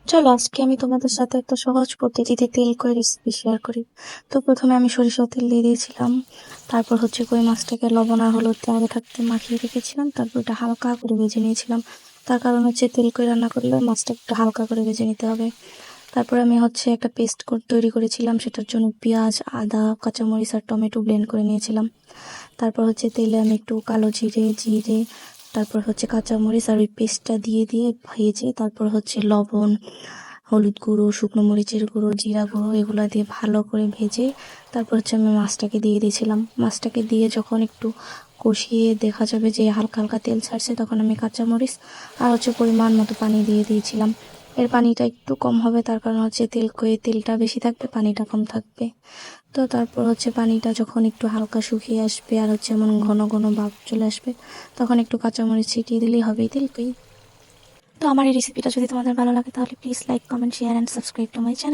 চলো আজকে আমি তোমাদের সাথে একটা সহজ পদ্ধতিতে তেল কই রেসিপি শেয়ার করি। তো প্রথমে আমি সরিষার তেল দিয়ে দিয়েছিলাম, তারপর হচ্ছে কই মাছটাকে লবণ আর হলুদ দিয়ে আগে থাকতে মাখিয়ে রেখেছিলাম, তারপর এটা হালকা করে ভেজে নিয়েছিলাম। তার কারণ হচ্ছে তেল কই রান্না করলে মাছটা একটু হালকা করে ভেজে নিতে হবে। তারপর আমি হচ্ছে একটা পেস্ট তৈরি করেছিলাম, সেটার জন্য পেঁয়াজ, আদা, কাঁচামরিচ আর টমেটো ব্লেন্ড করে নিয়েছিলাম। তারপর হচ্ছে তেলে আমি একটু কালো জিরে, তারপর হচ্ছে কাঁচামরিচ আর ওই পেস্টটা দিয়ে দিয়ে ভেজে, তারপর হচ্ছে লবণ, হলুদ গুঁড়ো, শুকনো মরিচের গুঁড়ো, জিরা গুঁড়ো এগুলো দিয়ে ভালো করে ভেজে তারপর হচ্ছে আমি মাছটাকে দিয়ে দিয়েছিলাম। মাছটাকে দিয়ে যখন একটু কষিয়ে দেখা যাবে যে হালকা হালকা তেল ছাড়ছে, তখন আমি কাঁচামরিচ আর হচ্ছে পরিমাণ মতো পানি দিয়ে দিয়েছিলাম। এর পানিটা একটু কম হবে, তার কারণ হচ্ছে তেলটা বেশি থাকবে, পানিটা কম থাকবে। তো তারপর হচ্ছে পানিটা যখন একটু হালকা শুকিয়ে আসবে আর হচ্ছে এমন ঘন ঘন ভাব চলে আসবে, তখন একটু কাঁচামরিচ ছিটিয়ে দিলেই হবে তেলকই। তো আমার এই রেসিপিটা যদি তোমাদের ভালো লাগে তাহলে please like, comment, share and subscribe to my channel.